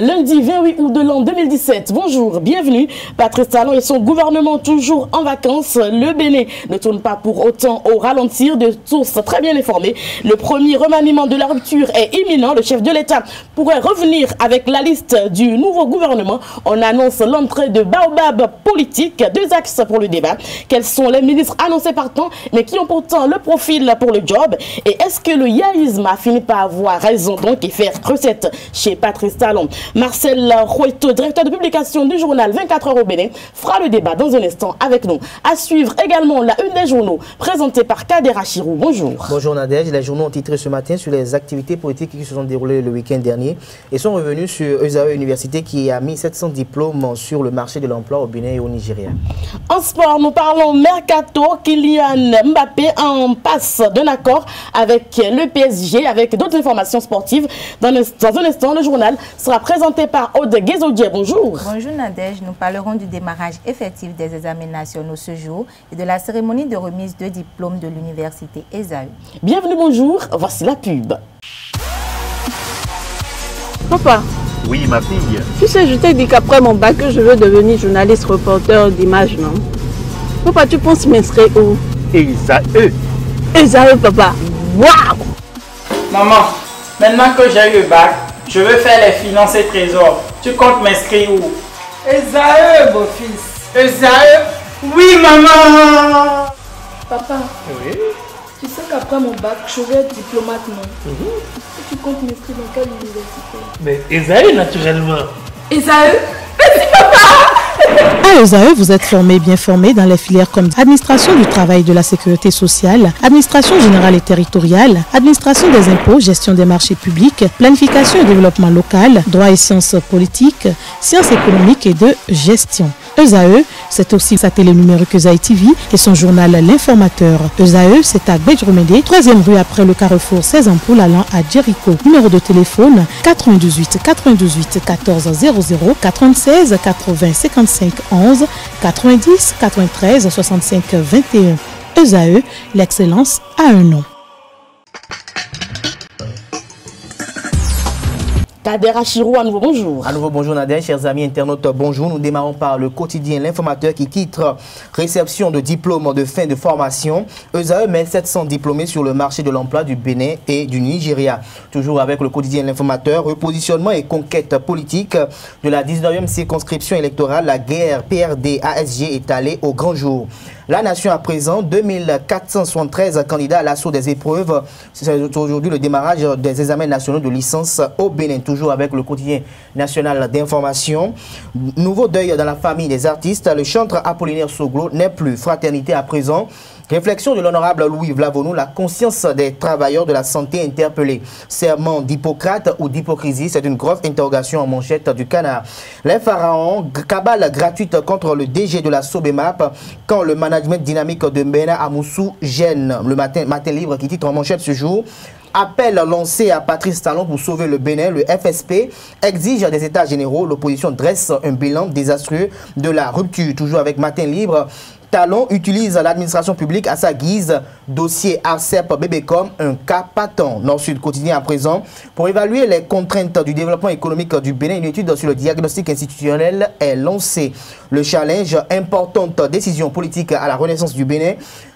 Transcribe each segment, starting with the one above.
lundi 28 août de l'an 2017. Bonjour, bienvenue. Patrice Talon et son gouvernement toujours en vacances. Le Bénin ne tourne pas pour autant au ralentir, de sources très bien informées. Le premier remaniement de la rupture est imminent. Le chef de l'État pourrait revenir avec la liste du nouveau gouvernement. On annonce l'entrée de Baobab politique. Deux axes pour le débat. Quels sont les ministres annoncés par temps, mais qui ont pourtant le profil pour le job? Et est-ce que le yaïsme a fini par avoir raison donc et faire recette chez Patrice Talon? Marcel Roueto, directeur de publication du journal 24 heures au Bénin, fera le débat dans un instant avec nous. À suivre également la une des journaux présentée par Kader Achirou. Bonjour. Bonjour Nadège. Les journaux ont titré ce matin sur les activités politiques qui se sont déroulées le week-end dernier et sont revenus sur ESAE Université qui a mis 700 diplômes sur le marché de l'emploi au Bénin et au Nigeria. En sport, nous parlons Mercato. Kylian Mbappé en passe d'un accord avec le PSG, avec d'autres informations sportives. Dans un instant, le journal sera présenté par Aude Guézodier. Bonjour. Bonjour Nadège. Nous parlerons du démarrage effectif des examens nationaux ce jour et de la cérémonie de remise de diplôme de l'université ESAE. Bienvenue, bonjour. Voici la pub. Papa. Oui, ma fille. Tu sais, je t'ai dit qu'après mon bac, je veux devenir journaliste reporter d'images, non? Papa, tu penses m'inscrire où? ESAE. ESAE, papa. Waouh! Maman, maintenant que j'ai eu le bac, je veux faire les finances et trésors. Tu comptes m'inscrire où? ESAE, beau-fils. ESAE? Oui, maman! Papa, Oui. tu sais qu'après mon bac, je vais être diplomate, non? Et tu comptes m'inscrire dans quelle université? Mais ESAE, naturellement. ESAE? À ESAE, vous êtes bien formé dans les filières comme administration du travail et de la sécurité sociale, administration générale et territoriale, administration des impôts, gestion des marchés publics, planification et développement local, droit et sciences politiques, sciences économiques et de gestion. ESAE, c'est aussi sa télé numérique ESAE TV et son journal L'Informateur. ESAE, c'est à Bedjromede, 3e rue après le carrefour 16 ampoules allant à Jericho. Numéro de téléphone 98 98 14 00 96 80 55 11 90 93 65 21. ESAE, l'excellence a un nom. Kader Achirou, à nouveau bonjour. À nouveau bonjour Nadège, chers amis internautes, bonjour. Nous démarrons par le quotidien L'Informateur qui titre réception de diplômes de fin de formation. ESAE met 700 diplômés sur le marché de l'emploi du Bénin et du Nigeria. Toujours avec le quotidien L'Informateur, repositionnement et conquête politique de la 19e circonscription électorale, la guerre PRD-ASG est allée au grand jour. La nation à présent, 2473 candidats à l'assaut des épreuves. C'est aujourd'hui le démarrage des examens nationaux de licence au Bénin. Toujours avec le quotidien national d'information. Nouveau deuil dans la famille des artistes. Le chantre Apollinaire Soglo n'est plus. Fraternité à présent. Réflexion de l'honorable Louis Vlavonou, la conscience des travailleurs de la santé interpellés. Serment d'Hippocrate ou d'hypocrisie, c'est une grosse interrogation en manchette du Canard. Les pharaons, cabale gratuite contre le DG de la Sobemap quand le management dynamique de Mbena Amoussou gêne. Le matin libre qui titre en manchette ce jour. Appel lancé à Patrice Talon pour sauver le Bénin. Le FSP exige des états généraux. L'opposition dresse un bilan désastreux de la rupture. Toujours avec Matin Libre. Talon utilise l'administration publique à sa guise. Dossier ARCEP Bébécom, un cas patent. Nord-Sud quotidien à présent. Pour évaluer les contraintes du développement économique du Bénin, une étude sur le diagnostic institutionnel est lancée. Le challenge, importante décision politique à la renaissance du Bénin.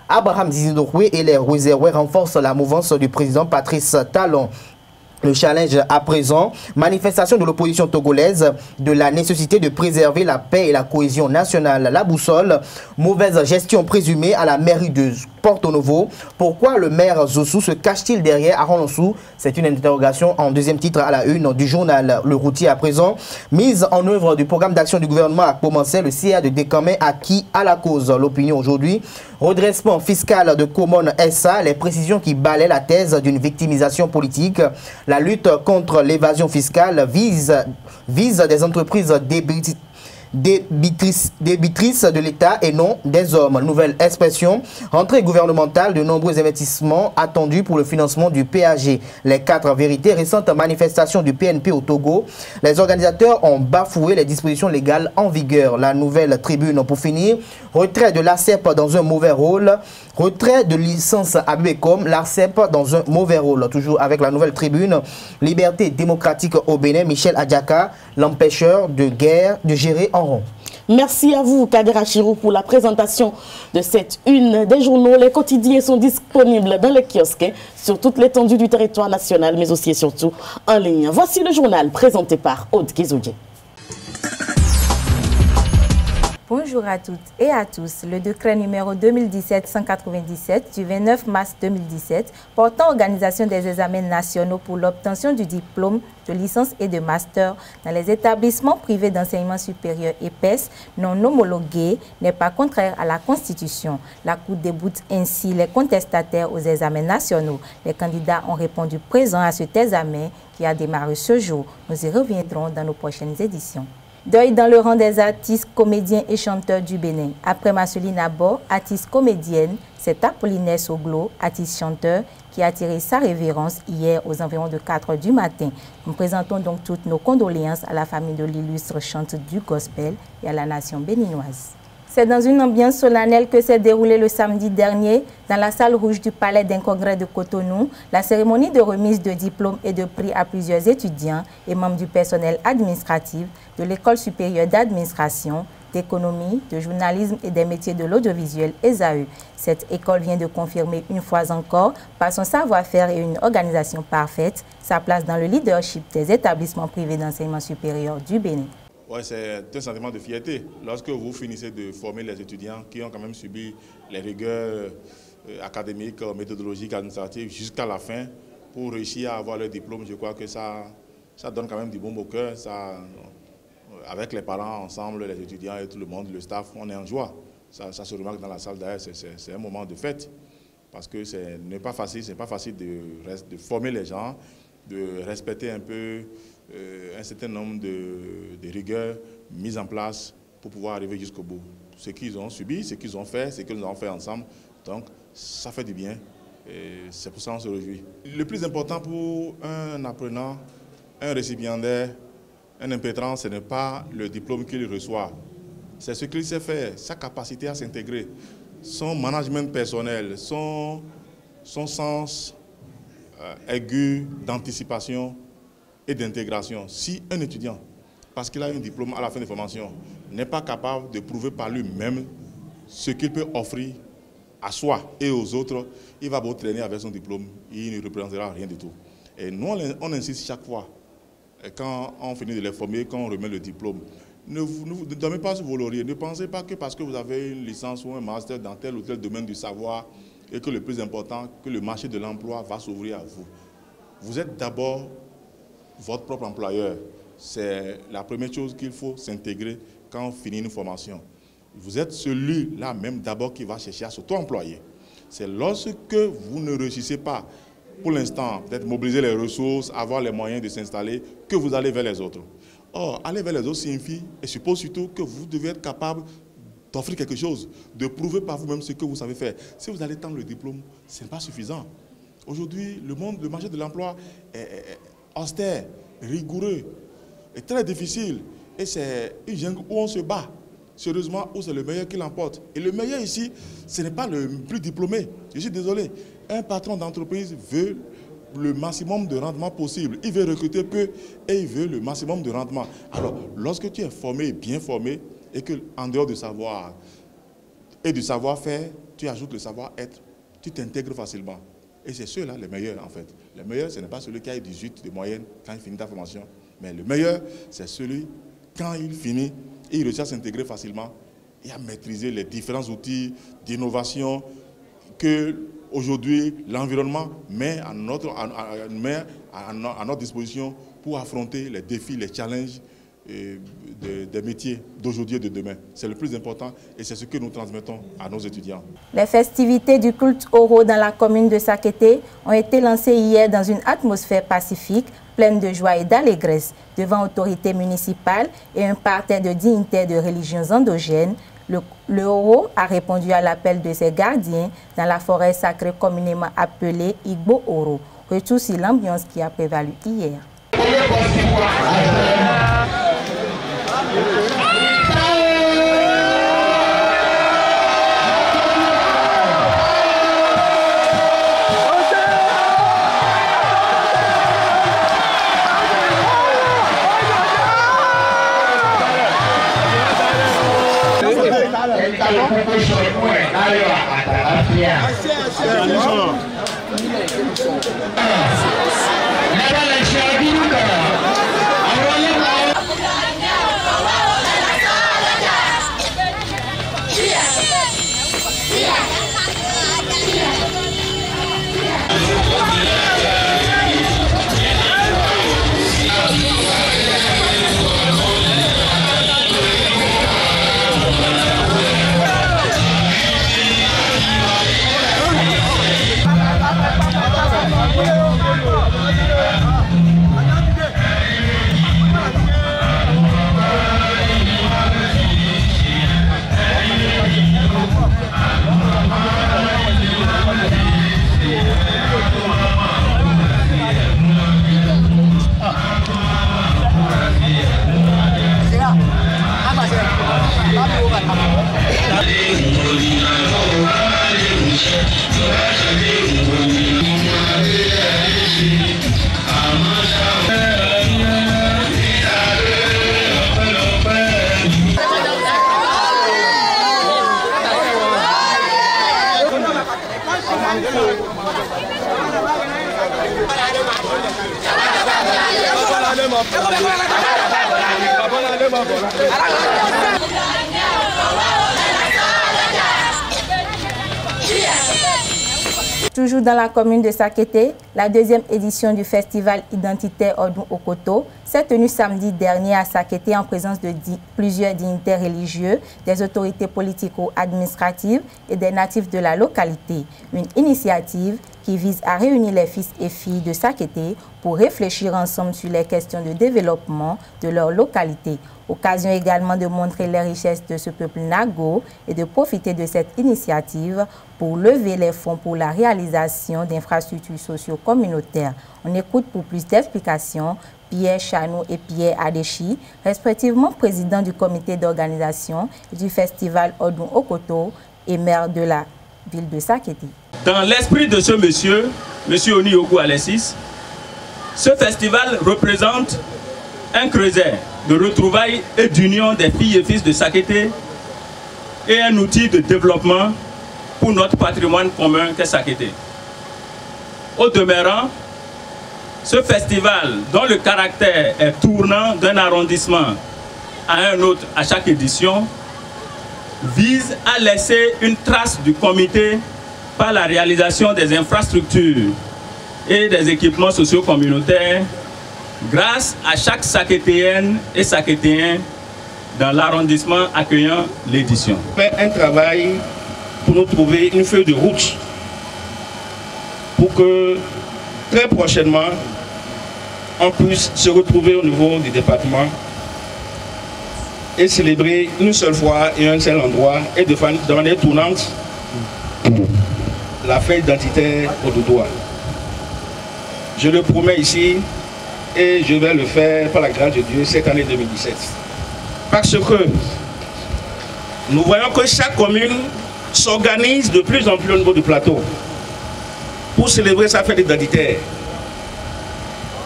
Abraham Zizindokwe et les Rouézérouais renforcent la mouvance du président Patrice Talon. Le challenge à présent, manifestation de l'opposition togolaise de la nécessité de préserver la paix et la cohésion nationale. La boussole, mauvaise gestion présumée à la mairie de Porto Novo. Pourquoi le maire Zossou se cache-t-il derrière Aronsou? C'est une interrogation en deuxième titre à la une du journal. Le routier à présent, mise en œuvre du programme d'action du gouvernement a commencé. Le CA de Décamé acquis à la cause. L'opinion aujourd'hui, redressement fiscal de Common SA, les précisions qui balaient la thèse d'une victimisation politique. La lutte contre l'évasion fiscale vise des entreprises débitrices de l'État et non des hommes. Nouvelle expression, rentrée gouvernementale, de nombreux investissements attendus pour le financement du PAG. Les 4 vérités, récentes manifestations du PNP au Togo. Les organisateurs ont bafoué les dispositions légales en vigueur. La nouvelle tribune pour finir, retrait de l'ACEP dans un mauvais rôle. Retrait de licence à Bécom, l'ARCEP dans un mauvais rôle. Toujours avec la nouvelle tribune, liberté démocratique au Bénin, Michel Adjaka, l'empêcheur de guerre de gérer en rond. Merci à vous, Kader Achirou, pour la présentation de cette une des journaux. Les quotidiens sont disponibles dans les kiosques sur toute l'étendue du territoire national, mais aussi et surtout en ligne. Voici le journal présenté par Aude Kizoudié. Bonjour à toutes et à tous. Le décret numéro 2017-197 du 29 mars 2017 portant organisation des examens nationaux pour l'obtention du diplôme de licence et de master dans les établissements privés d'enseignement supérieur EPES non homologués n'est pas contraire à la Constitution. La Cour déboute ainsi les contestataires aux examens nationaux. Les candidats ont répondu présents à cet examen qui a démarré ce jour. Nous y reviendrons dans nos prochaines éditions. Deuil dans le rang des artistes, comédiens et chanteurs du Bénin. Après Marceline Abo, artiste comédienne, c'est Apollinaire Soglo, artiste chanteur, qui a attiré sa révérence hier aux environs de 4 h du matin. Nous présentons donc toutes nos condoléances à la famille de l'illustre chanteuse du gospel et à la nation béninoise. C'est dans une ambiance solennelle que s'est déroulée le samedi dernier, dans la salle rouge du Palais d'un congrès de Cotonou, la cérémonie de remise de diplômes et de prix à plusieurs étudiants et membres du personnel administratif de l'École supérieure d'administration, d'économie, de journalisme et des métiers de l'audiovisuel ESAE. Cette école vient de confirmer une fois encore, par son savoir-faire et une organisation parfaite, sa place dans le leadership des établissements privés d'enseignement supérieur du Bénin. Ouais, c'est un sentiment de fierté. Lorsque vous finissez de former les étudiants qui ont quand même subi les rigueurs académiques, méthodologiques, administratives jusqu'à la fin, pour réussir à avoir leur diplôme, je crois que ça donne quand même du bon au cœur. Avec les parents ensemble, les étudiants et tout le monde, le staff, on est en joie. Ça se remarque dans la salle d'ailleurs, c'est un moment de fête. Parce que ce n'est pas facile, de former les gens, de respecter un peu un certain nombre de rigueurs mises en place pour pouvoir arriver jusqu'au bout. Ce qu'ils ont subi, ce qu'ils ont fait, ce que nous avons fait ensemble, donc ça fait du bien et c'est pour ça qu'on se réjouit. Le plus important pour un apprenant, un récipiendaire, un impétrant, ce n'est pas le diplôme qu'il reçoit, c'est ce qu'il sait faire, sa capacité à s'intégrer, son management personnel, son sens aigu d'anticipation et d'intégration. Si un étudiant, parce qu'il a un diplôme à la fin de formation, n'est pas capable de prouver par lui-même ce qu'il peut offrir à soi et aux autres, il va beau traîner avec son diplôme, il ne représentera rien du tout. Et nous, on insiste chaque fois, quand on finit de les former, quand on remet le diplôme, ne dormez pas sur vos lauriers, ne pensez pas que parce que vous avez une licence ou un master dans tel ou tel domaine du savoir, et que le plus important, que le marché de l'emploi va s'ouvrir à vous. Vous êtes d'abord votre propre employeur. C'est la première chose qu'il faut s'intégrer quand on finit une formation. Vous êtes celui-là même d'abord qui va chercher à s'auto-employer. C'est lorsque vous ne réussissez pas, pour l'instant, peut-être mobiliser les ressources, avoir les moyens de s'installer, que vous allez vers les autres. Or, aller vers les autres signifie et suppose surtout que vous devez être capable d'offrir quelque chose, de prouver par vous-même ce que vous savez faire. Si vous allez tendre le diplôme, ce n'est pas suffisant. Aujourd'hui, le marché de l'emploi est austère, rigoureux, est très difficile. Et c'est une jungle où on se bat, sérieusement, où c'est le meilleur qui l'emporte. Et le meilleur ici, ce n'est pas le plus diplômé. Je suis désolé. Un patron d'entreprise veut le maximum de rendement possible. Il veut recruter peu et il veut le maximum de rendement. Alors, lorsque tu es formé, bien formé, et qu'en dehors du savoir et du savoir-faire, tu ajoutes le savoir-être, tu t'intègres facilement. Et c'est ceux-là les meilleurs en fait. Le meilleur, ce n'est pas celui qui a 18 de moyenne quand il finit ta formation. Mais le meilleur, c'est celui, quand il finit, il réussit à s'intégrer facilement et à maîtriser les différents outils d'innovation que aujourd'hui l'environnement met à notre disposition pour affronter les défis, les challenges des métiers d'aujourd'hui et de demain. C'est le plus important et c'est ce que nous transmettons à nos étudiants. Les festivités du culte Oro dans la commune de Sakété ont été lancées hier dans une atmosphère pacifique, pleine de joie et d'allégresse, devant autorités municipales et un parterre de dignitaires de religions endogènes. Le Oro a répondu à l'appel de ses gardiens dans la forêt sacrée communément appelée Igbo Oro. Retour sur l'ambiance qui a prévalu hier. Toujours dans la commune de Sakété, la deuxième édition du festival identitaire Odun Okoto s'est tenue samedi dernier à Sakété en présence de plusieurs dignitaires religieux, des autorités politico-administratives et des natifs de la localité. Une initiative qui vise à réunir les fils et filles de Sakété pour réfléchir ensemble sur les questions de développement de leur localité. Occasion également de montrer les richesses de ce peuple nago et de profiter de cette initiative pour lever les fonds pour la réalisation d'infrastructures socio-communautaires. On écoute pour plus d'explications Pierre Chanou et Pierre Adechi, respectivement président du comité d'organisation du festival Odun Okoto et maire de la ville de Sakété. Dans l'esprit de ce monsieur, Oni Ogu Alessis, ce festival représente un creuset de retrouvailles et d'union des filles et fils de Sakété et un outil de développement pour notre patrimoine commun qu'est Sakété. Au demeurant, ce festival, dont le caractère est tournant d'un arrondissement à un autre à chaque édition, vise à laisser une trace du comité par la réalisation des infrastructures et des équipements socio-communautaires grâce à chaque Sakétéenne et Sakétéen dans l'arrondissement accueillant l'édition. On fait un travail pour nous trouver une feuille de route pour que très prochainement on puisse se retrouver au niveau du département et célébrer une seule fois et un seul endroit et de manière tournante la fête identitaire au Doudoua. Je le promets ici et je vais le faire par la grâce de Dieu cette année 2017. Parce que nous voyons que chaque commune s'organise de plus en plus au niveau du plateau pour célébrer sa fête identitaire.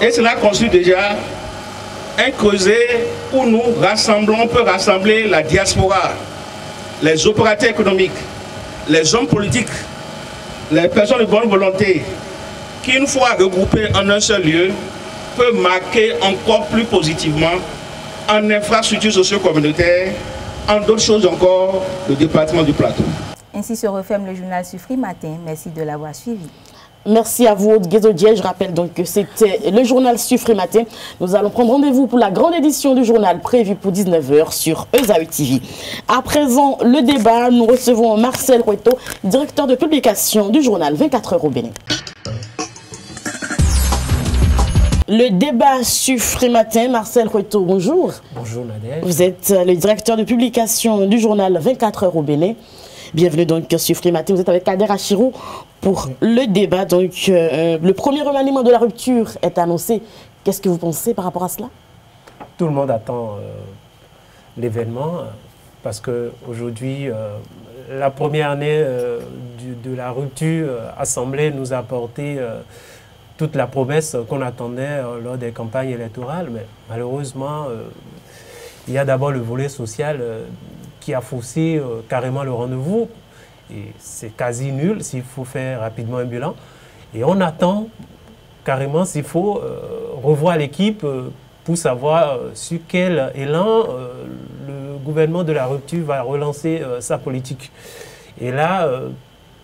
Et cela constitue déjà un creuset où nous rassemblons, on peut rassembler la diaspora, les opérateurs économiques, les hommes politiques, les personnes de bonne volonté, qui une fois regroupés en un seul lieu, peuvent marquer encore plus positivement en infrastructures socio-communautaires, en d'autres choses encore, le département du plateau. Ainsi se referme le journal Sufri Matin. Merci de l'avoir suivi. Merci à vous, Guézodier. Je rappelle donc que c'était le journal Sufri Matin. Nous allons prendre rendez-vous pour la grande édition du journal prévue pour 19 h sur ESAE TV. À présent, le débat, nous recevons Marcel Roueto, directeur de publication du journal 24 h au Bénin. Le débat Sufri Matin, Marcel Roueto, bonjour. Bonjour Nadège. Vous êtes le directeur de publication du journal 24 h au Bénin. Bienvenue donc sur Sufri Matin. Vous êtes avec Kader Achirou pour le débat. Donc, le premier remaniement de la rupture est annoncé. Qu'est-ce que vous pensez par rapport à cela? Tout le monde attend l'événement parce qu'aujourd'hui, la première année de la rupture assemblée nous a apporté toute la promesse qu'on attendait lors des campagnes électorales. Mais malheureusement, il y a d'abord le volet social qui a faussé carrément le rendez-vous. Et c'est quasi nul s'il faut faire rapidement un bilan. Et on attend carrément s'il faut revoir l'équipe pour savoir sur quel élan le gouvernement de la rupture va relancer sa politique. Et là,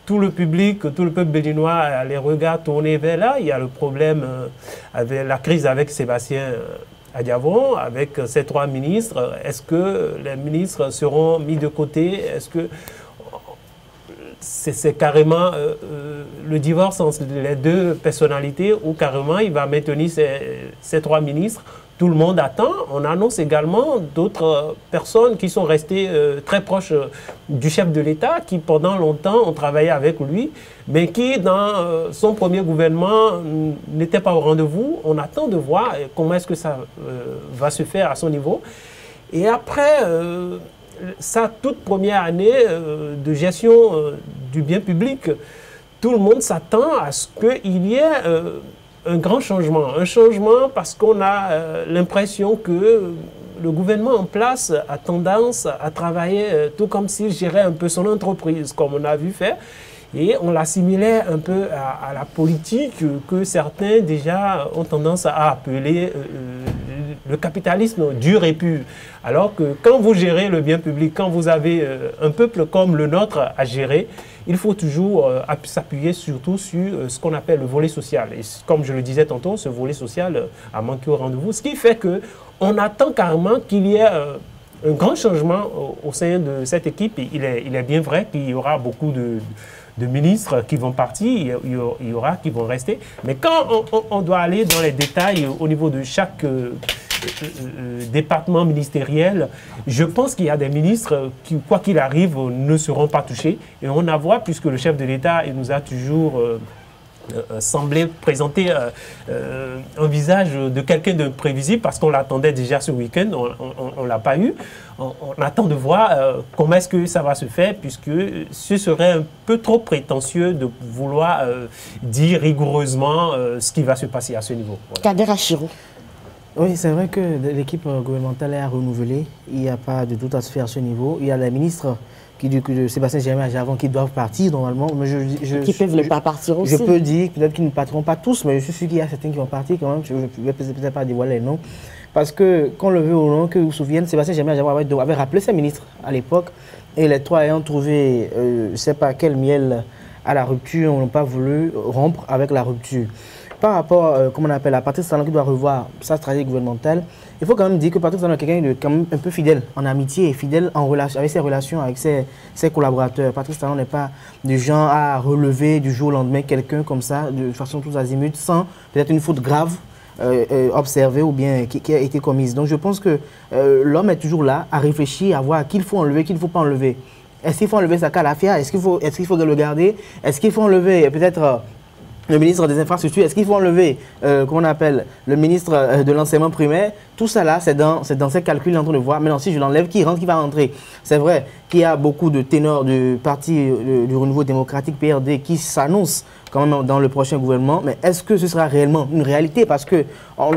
tout le public, tout le peuple béninois a les regards tournés vers là. Il y a le problème avec la crise avec Sébastien Adiavon, avec ces 3 ministres. Est-ce que les ministres seront mis de côté? Est-ce que c'est carrément le divorce entre les 2 personnalités ou carrément il va maintenir ces 3 ministres? Tout le monde attend. On annonce également d'autres personnes qui sont restées très proches du chef de l'État, qui pendant longtemps ont travaillé avec lui, mais qui dans son premier gouvernement n'étaient pas au rendez-vous. On attend de voir comment est-ce que ça va se faire à son niveau. Et après sa toute première année de gestion du bien public, tout le monde s'attend à ce qu'il y ait un grand changement. Un changement parce qu'on a l'impression que le gouvernement en place a tendance à travailler tout comme s'il gérait un peu son entreprise, comme on a vu faire. Et on l'assimilait un peu à la politique que certains déjà ont tendance à appeler le capitalisme dur et pur. Alors que quand vous gérez le bien public, quand vous avez un peuple comme le nôtre à gérer, il faut toujours s'appuyer surtout sur ce qu'on appelle le volet social. Et comme je le disais tantôt, ce volet social a manqué au rendez-vous. Ce qui fait qu'on attend carrément qu'il y ait un grand changement au sein de cette équipe. Et il est bien vrai qu'il y aura beaucoup de ministres qui vont partir, il y aura qui vont rester. Mais quand on doit aller dans les détails au niveau de chaque département ministériel, je pense qu'il y a des ministres qui, quoi qu'il arrive, ne seront pas touchés. Et on a vu, puisque le chef de l'État nous a toujours semblé présenter un visage de quelqu'un de prévisible, parce qu'on l'attendait déjà ce week-end, on ne l'a pas eu. On attend de voir comment est-ce que ça va se faire, puisque ce serait un peu trop prétentieux de vouloir dire rigoureusement ce qui va se passer à ce niveau. Voilà. Kader Achirou. Oui, c'est vrai que l'équipe gouvernementale est à renouveler. Il n'y a pas de doute à se faire à ce niveau. Il y a les ministres de Sébastien Germain Adiavon qui doivent partir normalement. Mais qui peuvent ne pas partir aussi. Je peux dire peut-être qu'ils ne partiront pas tous, mais je suis sûr qu'il y a certains qui vont partir quand même. Je ne vais peut-être pas dévoiler les noms. Parce que, qu'on le veut ou non, que vous vous souvenez, Sébastien Germain Adiavon avait rappelé ses ministres à l'époque. Et les 3 ayant trouvé, je ne sais pas quel miel à la rupture, n'ont pas voulu rompre avec la rupture. Par rapport, comment on appelle, à Patrice Talon qui doit revoir sa stratégie gouvernementale, il faut quand même dire que Patrice Talon est quelqu'un de quand même un peu fidèle en amitié et fidèle en relation, avec ses relations avec ses collaborateurs. Patrice Talon n'est pas du genre à relever du jour au lendemain quelqu'un comme ça, de façon tous azimuts, sans peut-être une faute grave observée ou bien qui a été commise. Donc je pense que l'homme est toujours là à réfléchir, à voir qu'il faut enlever, qu'il ne faut pas enlever. Est-ce qu'il faut enlever sa Kalafia? Est-ce qu'il faut le garder? Est-ce qu'il faut enlever peut-être le ministre des Infrastructures? Est-ce qu'il faut enlever, comment on appelle, le ministre de l'enseignement primaire? Tout ça là, c'est dans ces calculs en train de voir. Maintenant, si je l'enlève, qui rentre, qui va rentrer? C'est vrai qu'il y a beaucoup de ténors du parti du Renouveau démocratique, PRD, qui s'annoncent quand même dans le prochain gouvernement. Mais est-ce que ce sera réellement une réalité? Parce que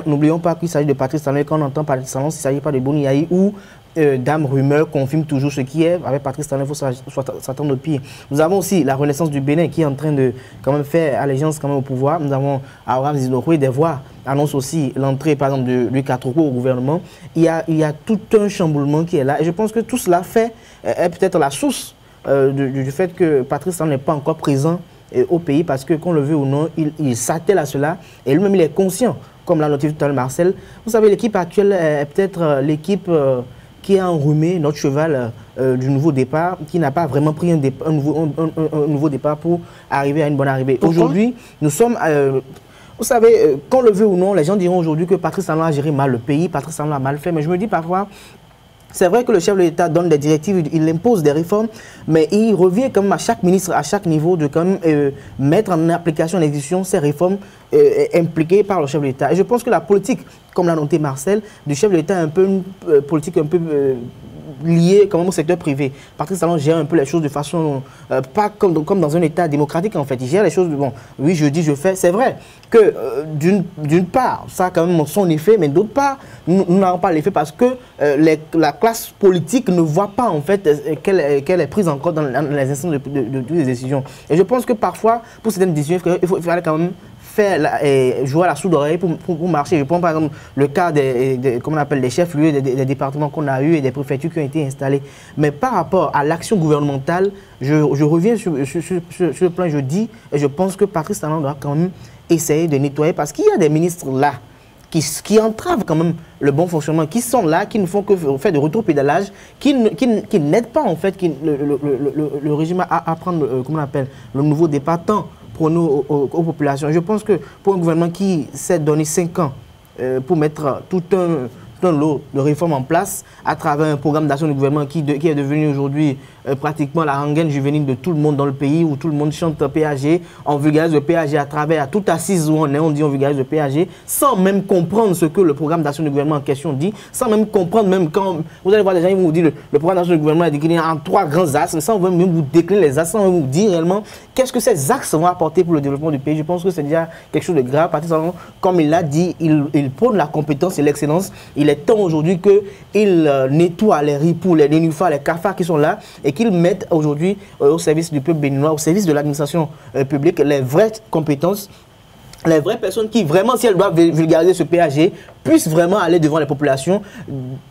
n'oublions pas qu'il s'agit de Patrice Talon. Quand on entend Patrice Talon, il ne s'agit pas de Boni Yahi ou Dame Rumeur confirme toujours ce qui est. Avec Patrice Talon, il faut s'attendre au pire. Nous avons aussi la Renaissance du Bénin qui est en train de quand même faire allégeance quand même au pouvoir. Nous avons Abraham Zinoroué, des voix annonce aussi l'entrée par exemple de Louis Katroko au gouvernement. Il y a tout un chamboulement qui est là. Et je pense que tout cela est peut-être la source du fait que Patrice Talon n'est pas encore présent au pays, parce que qu'on le veut ou non, il s'attelle à cela. Et lui-même, il est conscient, comme l'a noté tout à l'heure Marcel. Vous savez, l'équipe actuelle est peut-être l'équipe qui a enrhumé notre cheval du nouveau départ, qui n'a pas vraiment pris un nouveau départ pour arriver à une bonne arrivée. Aujourd'hui, nous sommes... vous savez, qu'on le veut ou non, les gens diront aujourd'hui que Patrice Talon a géré mal le pays, Patrice Talon a mal fait, mais je me dis parfois... C'est vrai que le chef de l'État donne des directives, il impose des réformes, mais il revient quand même à chaque ministre, à chaque niveau, de quand même mettre en application, en exécution ces réformes impliquées par le chef de l'État. Et je pense que la politique, comme l'a noté Marcel, du chef de l'État est un peu une politique un peu lié quand même au secteur privé. Patrice Talon gère un peu les choses de façon, pas comme dans un État démocratique en fait. Il gère les choses, bon, oui je dis, je fais. C'est vrai que d'une part, ça a quand même son effet, mais d'autre part, nous n'avons pas l'effet parce que la classe politique ne voit pas en fait qu'elle est prise encore dans les instances de décision. Et je pense que parfois, pour certaines décisions, il fallait quand même jouer à la sourde oreille pour marcher. Je prends par exemple le cas comment on appelle, des chefs-lieux, des départements qu'on a eu et des préfectures qui ont été installées. Mais par rapport à l'action gouvernementale, je reviens sur le plan, je dis, et je pense que Patrice Talon doit quand même essayer de nettoyer parce qu'il y a des ministres là qui entravent quand même le bon fonctionnement, qui sont là, qui ne font que faire de retour-pédalage, qui n'aident pas en fait le régime à prendre, comment on appelle, le nouveau départ tant pour nous, aux populations. Je pense que pour un gouvernement qui s'est donné 5 ans pour mettre tout un lot de réformes en place à travers un programme d'action du gouvernement qui est devenu aujourd'hui pratiquement la rengaine juvénile de tout le monde dans le pays, où tout le monde chante PAG, on vulgarise le PAG à travers, à toute assise où on est, on dit on vulgarise le PAG, sans même comprendre ce que le programme d'action du gouvernement en question dit, sans même comprendre, même quand vous allez voir des gens, ils vont vous dire le programme d'action du gouvernement est décliné en 3 grands axes, sans même vous décliner les axes, sans même vous dire réellement qu'est-ce que ces axes vont apporter pour le développement du pays. Je pense que c'est déjà quelque chose de grave. Patrice Talon, comme il l'a dit, il prône la compétence et l'excellence. Il est temps aujourd'hui qu'il nettoie les ripoux, les nénuphars, les cafards qui sont là et qu'ils mettent aujourd'hui au service du peuple béninois, au service de l'administration publique, les vraies compétences, les vraies personnes qui vraiment, si elles doivent vulgariser ce PAG, puissent vraiment aller devant les populations,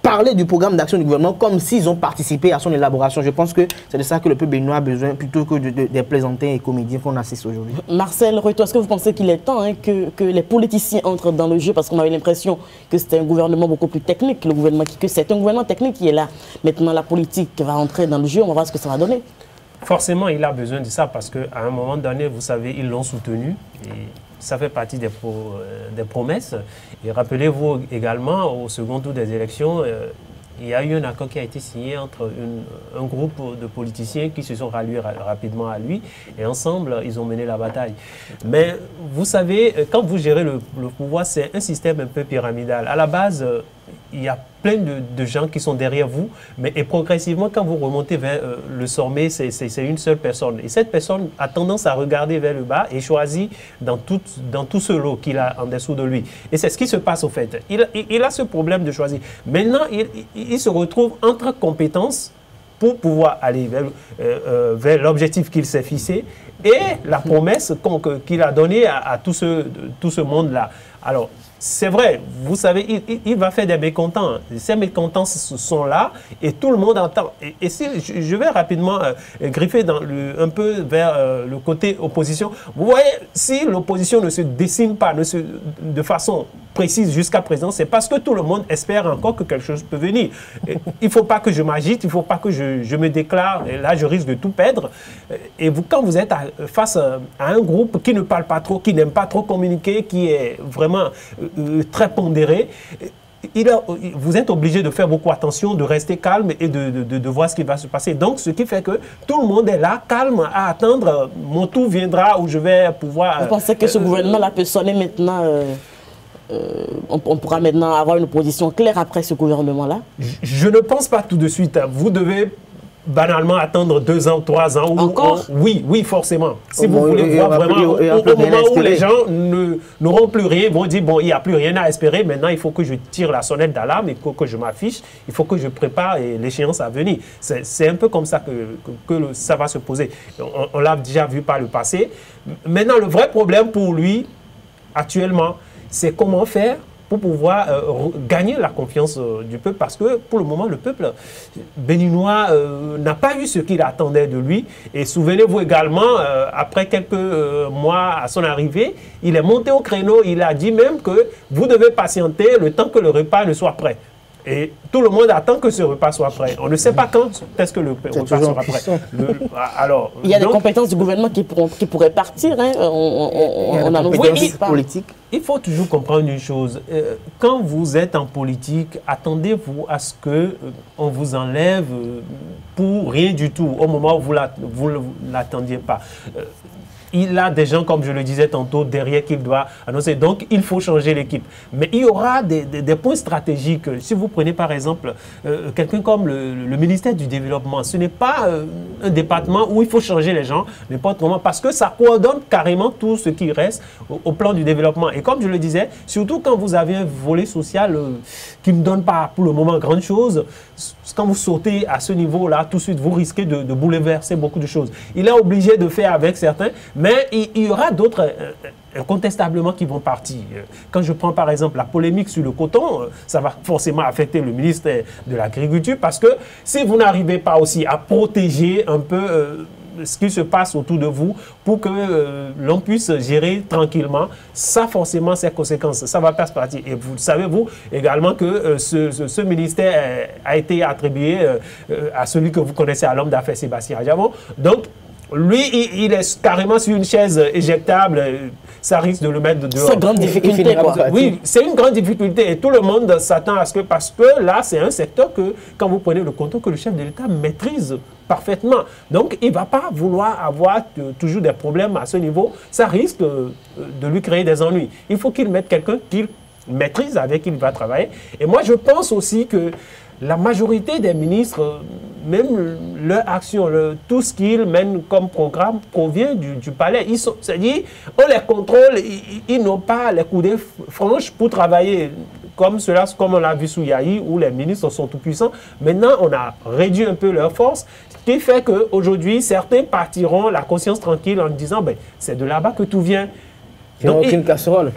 parler du programme d'action du gouvernement comme s'ils ont participé à son élaboration. Je pense que c'est de ça que le peuple béninois a besoin, plutôt que des plaisantins et comédiens qu'on assiste aujourd'hui. Marcel Reuteau, est-ce que vous pensez qu'il est temps que les politiciens entrent dans le jeu, parce qu'on avait l'impression que c'était un gouvernement beaucoup plus technique, que c'est un gouvernement technique qui est là. Maintenant, la politique va entrer dans le jeu, on va voir ce que ça va donner. Forcément, il a besoin de ça parce qu'à un moment donné, vous savez, ils l'ont soutenu et ça fait partie des promesses. Et rappelez-vous également, au second tour des élections, il y a eu un accord qui a été signé entre un groupe de politiciens qui se sont ralliés rapidement à lui et ensemble, ils ont mené la bataille. Mais vous savez, quand vous gérez le pouvoir, c'est un système un peu pyramidal. À la base, il y a plein de gens qui sont derrière vous, mais progressivement, quand vous remontez vers le sommet, c'est une seule personne. Et cette personne a tendance à regarder vers le bas et choisit dans tout ce lot qu'il a en dessous de lui. Et c'est ce qui se passe au fait. Il a ce problème de choisir. Maintenant, il se retrouve entre compétences pour pouvoir aller vers l'objectif qu'il s'est fixé et la promesse qu'il a donnée à tout ce monde-là. Alors, c'est vrai, vous savez, il va faire des mécontents. Ces mécontents sont là et tout le monde entend. Et si je vais rapidement griffer un peu vers le côté opposition, vous voyez, si l'opposition ne se dessine pas de façon précise jusqu'à présent, c'est parce que tout le monde espère encore que quelque chose peut venir. Il ne faut pas que je m'agite, il ne faut pas que je me déclare, et là je risque de tout perdre. Et quand vous êtes face à un groupe qui ne parle pas trop, qui n'aime pas trop communiquer, qui est vraiment très pondéré, vous êtes obligé de faire beaucoup attention, de rester calme et de voir ce qui va se passer. Donc, ce qui fait que tout le monde est là, calme, à attendre, mon tour viendra où je vais pouvoir... Vous pensez que ce gouvernement-là peut sonner maintenant on pourra maintenant avoir une position claire après ce gouvernement-là? Je ne pense pas tout de suite. Vous devez banalement attendre 2 ans, 3 ans. Encore? Oui, forcément. Si vous voulez voir vraiment, au moment où les gens n'auront plus rien, vont dire, bon, il n'y a plus rien à espérer, maintenant il faut que je tire la sonnette d'alarme, il faut que je m'affiche, il faut que je prépare l'échéance à venir. C'est un peu comme ça que ça va se poser. On l'a déjà vu par le passé. Maintenant, le vrai problème pour lui, actuellement, c'est comment faire pour pouvoir gagner la confiance du peuple, parce que pour le moment, le peuple béninois n'a pas eu ce qu'il attendait de lui. Et souvenez-vous également, après quelques mois à son arrivée, il est monté au créneau, il a dit même que vous devez patienter le temps que le repas ne soit prêt. Et tout le monde attend que ce repas soit prêt. On ne sait pas quand est-ce que le repas sera prêt. Alors, il y a des compétences du gouvernement qui pourraient partir. Hein. On a nos politiques. Il faut toujours comprendre une chose. Quand vous êtes en politique, attendez-vous à ce qu'on vous enlève pour rien du tout, au moment où vous ne l'attendiez pas. il a des gens, comme je le disais tantôt, derrière qu'il doit annoncer. Donc, il faut changer l'équipe. Mais il y aura des points stratégiques. Si vous prenez par exemple quelqu'un comme le ministère du Développement, ce n'est pas un département où il faut changer les gens n'importe comment, parce que ça coordonne carrément tout ce qui reste au plan du développement. Et comme je le disais, surtout quand vous avez un volet social qui ne donne pas pour le moment grande chose, quand vous sautez à ce niveau-là, tout de suite, vous risquez de bouleverser beaucoup de choses. Il est obligé de faire avec certains, mais il y aura d'autres incontestablement qui vont partir. Quand je prends par exemple la polémique sur le coton, ça va forcément affecter le ministère de l'Agriculture, parce que si vous n'arrivez pas aussi à protéger un peu ce qui se passe autour de vous pour que l'on puisse gérer tranquillement, ça forcément ses conséquences, ça va faire partie. Et vous savez vous également que ce ministère a été attribué à celui que vous connaissez, à l'homme d'affaires Sébastien Adjamon. Donc lui, il est carrément sur une chaise éjectable. Ça risque de le mettre dehors. C'est une grande difficulté, quoi. Oui, c'est une grande difficulté. Et tout le monde s'attend à ce que... Parce que là, c'est un secteur que, quand vous prenez le coton, que le chef de l'État maîtrise parfaitement. Donc, il ne va pas vouloir avoir toujours des problèmes à ce niveau. Ça risque de lui créer des ennuis. Il faut qu'il mette quelqu'un qu'il maîtrise, avec qui il va travailler. Et moi, je pense aussi que la majorité des ministres, même leur action, tout ce qu'ils mènent comme programme provient du palais. C'est-à-dire, on les contrôle, ils n'ont pas les coudées franches pour travailler comme on l'a vu sous Yahi, où les ministres sont tout puissants. Maintenant, on a réduit un peu leur force, ce qui fait qu'aujourd'hui, certains partiront la conscience tranquille en disant, ben, c'est de là-bas que tout vient. Ils n'ont aucune casserole.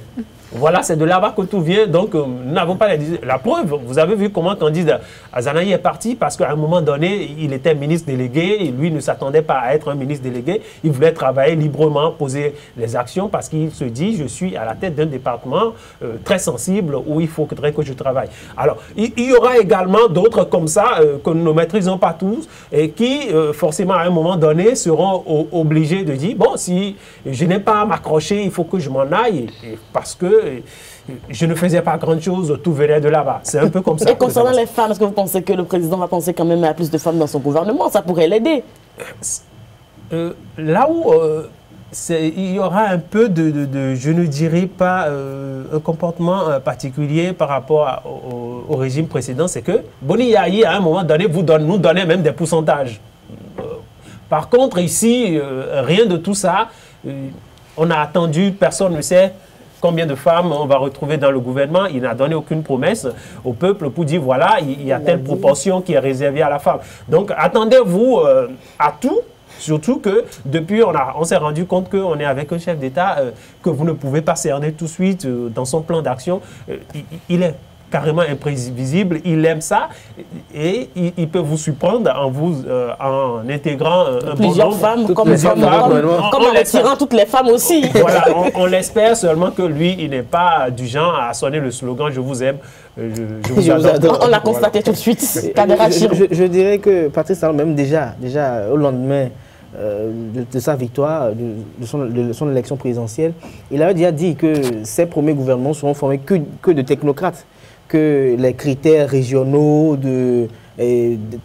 Voilà, c'est de là-bas que tout vient. Donc, nous n'avons pas la preuve. Vous avez vu comment Candice Azanahi est parti parce qu'à un moment donné, il était ministre délégué et lui ne s'attendait pas à être un ministre délégué. Il voulait travailler librement, poser les actions parce qu'il se dit, je suis à la tête d'un département très sensible où il faudrait que je travaille. Alors, il y aura également d'autres comme ça que nous ne maîtrisons pas tous et qui, forcément, à un moment donné, seront obligés de dire, bon, si je n'ai pas à m'accrocher, il faut que je m'en aille parce que je ne faisais pas grand chose, tout venait de là-bas. C'est un peu comme ça. Et concernant les femmes, est-ce que vous pensez que le président va penser quand même à plus de femmes dans son gouvernement? Ça pourrait l'aider. Là où il y aura un peu je ne dirais pas un comportement particulier par rapport au régime précédent, c'est que Boni Yahi, à un moment donné, nous donnait même des pourcentages. Par contre, ici, rien de tout ça. On a attendu, personne ne sait combien de femmes on va retrouver dans le gouvernement. Il n'a donné aucune promesse au peuple pour dire, voilà, il y a telle proportion qui est réservée à la femme. Donc, attendez-vous à tout, surtout que depuis, on s'est rendu compte qu'on est avec un chef d'État que vous ne pouvez pas cerner tout de suite dans son plan d'action. Il est carrément imprévisible, il aime ça et il peut vous surprendre en intégrant plusieurs femmes, comme en retirant toutes les femmes aussi. Voilà, on l'espère seulement que lui, il n'est pas du genre à sonner le slogan « Je vous aime, je vous adore ». On l'a constaté tout de suite. Je dirais que Patrice Talon, même déjà au lendemain de sa victoire, de son élection présidentielle, il avait déjà dit que ses premiers gouvernements seront formés que de technocrates, que les critères régionaux de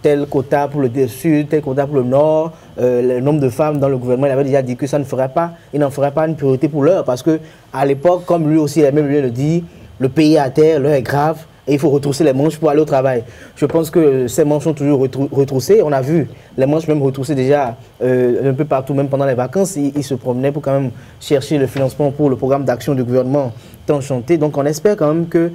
tel quota pour le sud, tel quota pour le nord, le nombre de femmes dans le gouvernement, il avait déjà dit que ça ne ferait pas, il n'en ferait pas une priorité pour l'heure, parce que à l'époque, comme lui aussi, il a même lui le dit, le pays est à terre, l'heure est grave, et il faut retrousser les manches pour aller au travail. Je pense que ces manches sont toujours retroussées. On a vu les manches même retroussées déjà un peu partout, même pendant les vacances. Ils se promenaient pour quand même chercher le financement pour le programme d'action du gouvernement tant chanté. Donc on espère quand même que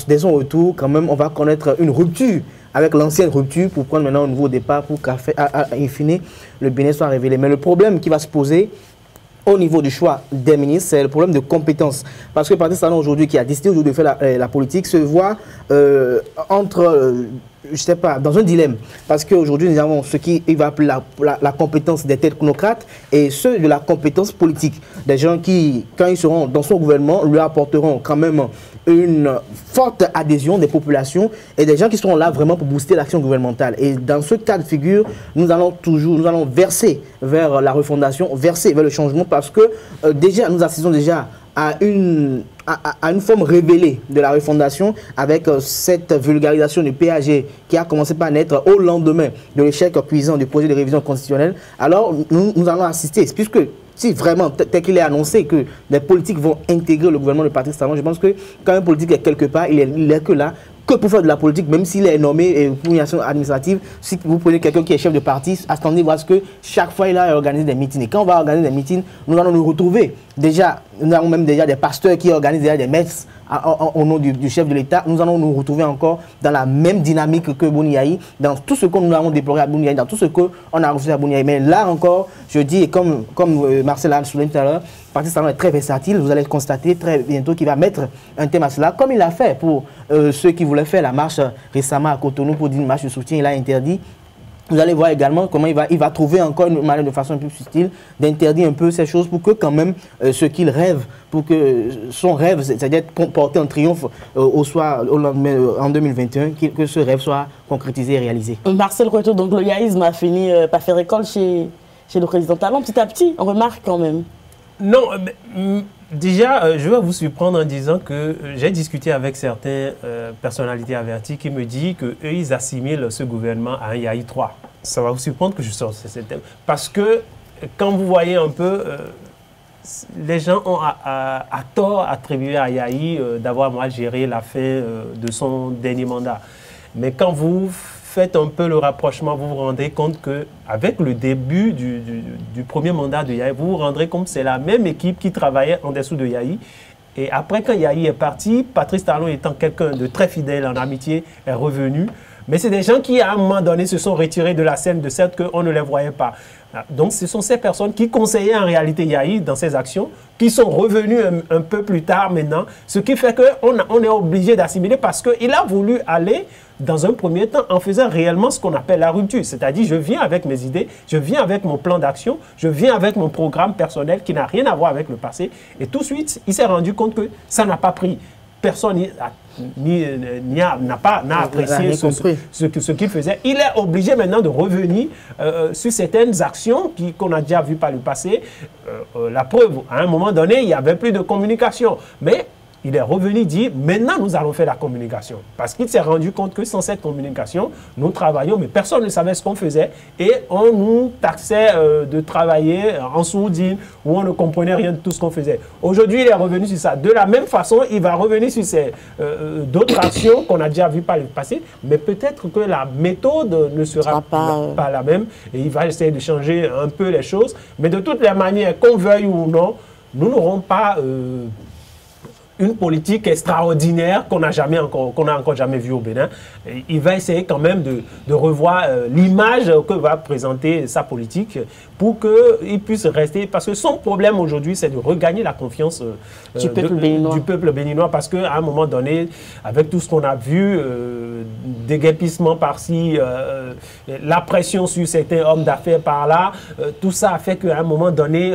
dès son retour, quand même, on va connaître une rupture avec l'ancienne rupture pour prendre maintenant un nouveau départ pour qu'à in fine, le Bénin soit révélé. Mais le problème qui va se poser au niveau du choix des ministres, c'est le problème de compétences. Parce que Patrice Talon aujourd'hui, qui a décidé aujourd'hui de faire la politique, se voit entre, je sais pas, dans un dilemme. Parce qu'aujourd'hui, nous avons ce qui va appeler la compétence des technocrates et ceux de la compétence politique. Des gens qui, quand ils seront dans son gouvernement, lui apporteront quand même une forte adhésion des populations et des gens qui seront là vraiment pour booster l'action gouvernementale. Et dans ce cas de figure, nous allons verser vers la refondation, verser vers le changement parce que déjà, nous assistons déjà à une forme révélée de la refondation avec cette vulgarisation du PAG qui a commencé par naître au lendemain de l'échec cuisant du projet de révision constitutionnelle. Alors, nous allons assister, puisque si vraiment, tel qu'il est annoncé, que les politiques vont intégrer le gouvernement de Patrice Talon, je pense que quand un politique est quelque part, il est que là, que pour faire de la politique, même s'il est nommé pour une action administrative. Si vous prenez quelqu'un qui est chef de parti, attendez-vous à ce que chaque fois il a organisé des meetings. Et quand on va organiser des meetings, nous allons nous retrouver. Déjà, nous avons même déjà des pasteurs qui organisent déjà des messes au nom du chef de l'État. Nous allons nous retrouver encore dans la même dynamique que Bouniaï, dans tout ce que nous avons déploré à Bouniaï, dans tout ce qu'on a refusé à Bouniaï. Mais là encore, je dis, et comme Marcel a souligné tout à l'heure, Patrice Talon est très versatile. Vous allez constater très bientôt qu'il va mettre un thème à cela, comme il l'a fait pour ceux qui voulaient faire la marche récemment à Cotonou pour dire une marche de soutien. Il a interdit. Vous allez voir également comment il va trouver encore une manière de façon un peu subtile d'interdire un peu ces choses pour que quand même ce qu'il rêve, pour que son rêve, c'est-à-dire porté en triomphe au lendemain, en 2021, que ce rêve soit concrétisé et réalisé. Marcel Retour, donc le yaïsme a fini par faire école chez le président Talon, petit à petit, on remarque quand même. Non, mais, déjà, je vais vous surprendre en disant que j'ai discuté avec certaines personnalités averties qui me disent qu'eux, ils assimilent ce gouvernement à un Yahi 3. Ça va vous surprendre que je sorte ce thème. Parce que quand vous voyez un peu, les gens ont à tort attribué à Yahi d'avoir mal géré la fin de son dernier mandat. Mais quand vous faites un peu le rapprochement, vous vous rendrez compte qu'avec le début du premier mandat de Yahi, vous vous rendrez compte que c'est la même équipe qui travaillait en dessous de Yahi. Et après, quand Yahi est parti, Patrice Talon étant quelqu'un de très fidèle en amitié, est revenu. Mais c'est des gens qui, à un moment donné, se sont retirés de la scène, de celle qu'on ne les voyait pas. Donc, ce sont ces personnes qui conseillaient en réalité Yahi dans ses actions, qui sont revenus un peu plus tard maintenant, ce qui fait qu'on est obligé d'assimiler parce qu'il a voulu aller dans un premier temps en faisant réellement ce qu'on appelle la rupture. C'est-à-dire, je viens avec mes idées, je viens avec mon plan d'action, je viens avec mon programme personnel qui n'a rien à voir avec le passé. Et tout de suite, il s'est rendu compte que ça n'a pas pris. Personne n'a apprécié ce qu'il faisait. Il est obligé maintenant de revenir sur certaines actions qu'on a déjà vues par le passé. La preuve, à un moment donné, il n'y avait plus de communication. Mais il est revenu dire, maintenant nous allons faire la communication. Parce qu'il s'est rendu compte que sans cette communication, nous travaillions, mais personne ne savait ce qu'on faisait. Et on nous taxait de travailler en sourdine, où on ne comprenait rien de tout ce qu'on faisait. Aujourd'hui, il est revenu sur ça. De la même façon, il va revenir sur d'autres actions qu'on a déjà vues par le passé, mais peut-être que la méthode ne sera pas la même. Et il va essayer de changer un peu les choses. Mais de toutes les manières, qu'on veuille ou non, nous n'aurons pas une politique extraordinaire qu'on n'a encore jamais vue au Bénin. Il va essayer quand même de revoir l'image que va présenter sa politique pour qu'il puisse rester. Parce que son problème aujourd'hui, c'est de regagner la confiance du peuple béninois. Parce qu'à un moment donné, avec tout ce qu'on a vu, déguerpissement par-ci, la pression sur certains hommes d'affaires par-là, tout ça a fait qu'à un moment donné,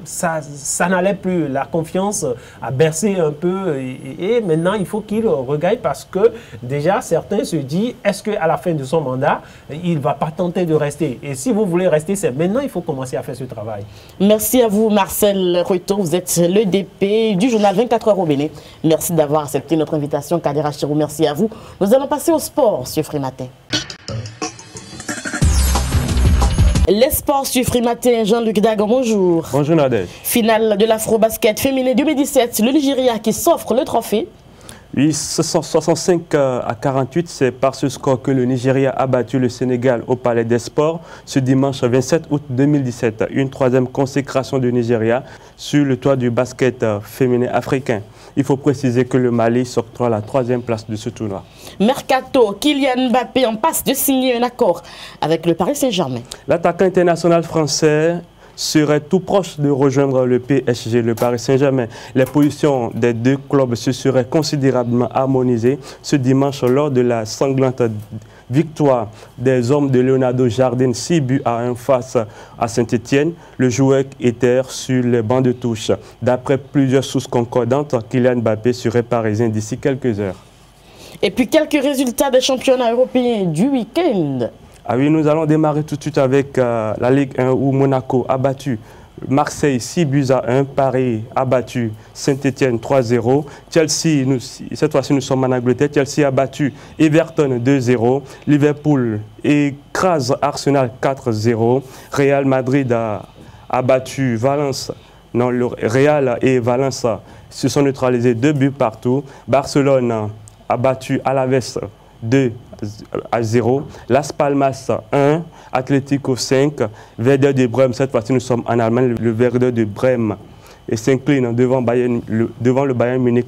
ça n'allait plus. La confiance a bercé un peu et maintenant il faut qu'il regagne parce que déjà certains se disent est-ce qu'à la fin de son mandat il ne va pas tenter de rester, et si vous voulez rester, c'est maintenant il faut commencer à faire ce travail. Merci à vous Marcel Retour, vous êtes le DP du journal 24 heures au Bénin. Merci d'avoir accepté notre invitation. Kadira Chirou, merci à vous. Nous allons passer au sport, M. Frimatin. Les sports sur Free Matin, Jean-Luc Dagon, bonjour. Bonjour Nadège. Finale de l'Afro-Basket féminin 2017, le Nigeria qui s'offre le trophée. Oui, 65 à 48, c'est par ce score que le Nigeria a battu le Sénégal au Palais des Sports ce dimanche 27 août 2017. Une troisième consécration du Nigeria sur le toit du basket féminin africain. Il faut préciser que le Mali s'octroie la troisième place de ce tournoi. Mercato, Kylian Mbappé en passe de signer un accord avec le Paris Saint-Germain. L'attaquant international français serait tout proche de rejoindre le PSG, le Paris Saint-Germain. Les positions des deux clubs se seraient considérablement harmonisées ce dimanche lors de la sanglante victoire des hommes de Leonardo Jardim, 6 buts à 1 face à Saint-Etienne. Le joueur était sur les bancs de touche. D'après plusieurs sources concordantes, Kylian Mbappé serait parisien d'ici quelques heures. Et puis quelques résultats des championnats européens du week-end. Ah oui, nous allons démarrer tout de suite avec la Ligue 1 où Monaco a battu Marseille 6 buts à 1, Paris a battu Saint-Etienne 3-0, Chelsea, cette fois-ci nous sommes en Angleterre, Chelsea a battu Everton 2-0, Liverpool écrase Arsenal 4-0, Real Madrid a a battu Valence. Non, le Real et Valence se sont neutralisés 2 buts partout. Barcelone a battu Alaves 2-0. Las Palmas 1, Atlético 5, Werder de Brême. Cette fois-ci, nous sommes en Allemagne. Le Werder de Brême s'incline devant le Bayern Munich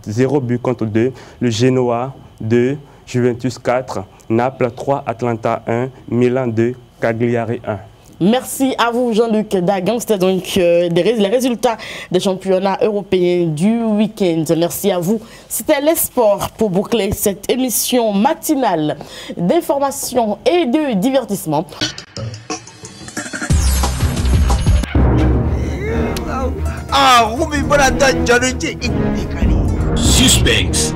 0 but contre 2. Le Genoa 2, Juventus 4, Naples 3, Atlanta 1, Milan 2, Cagliari 1. Merci à vous, Jean-Luc Dagan. C'était donc les résultats des championnats européens du week-end. Merci à vous. C'était les sports pour boucler cette émission matinale d'information et de divertissement. Suspense.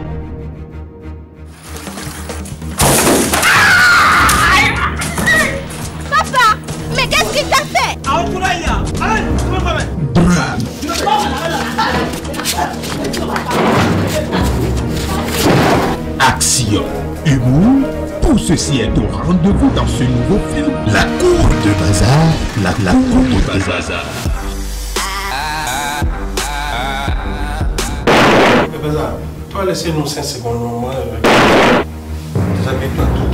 Papa, mais qu'est-ce qu'il t'a fait? Action, humour, tout ceci est au rendez-vous dans ce nouveau film. La cour de bazar, la cour de bazar. Bazar, toi laissez-nous 5 secondes, moi. Vous avez pas tout.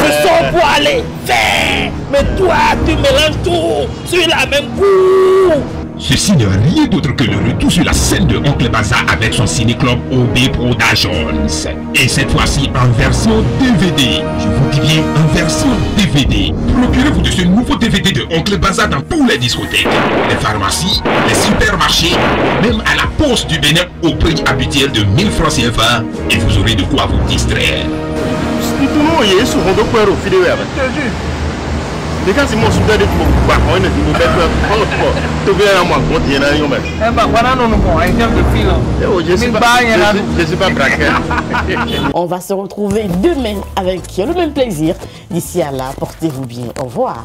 Je sors pour aller faire. Mais toi, tu mélanges tout sur la même cour. Ceci n'est rien d'autre que le retour sur la scène de Oncle Bazar avec son ciné-club OB Productions. Et cette fois-ci en version DVD. Je vous dis bien en version DVD. Procurez-vous de ce nouveau DVD de Oncle Bazar dans tous les discothèques, les pharmacies, les supermarchés, même à la poste du Bénin au prix habituel de 1000 francs CFA. Et vous aurez de quoi vous distraire. On va se retrouver demain avec le même plaisir. D'ici à là, portez-vous bien. Au revoir.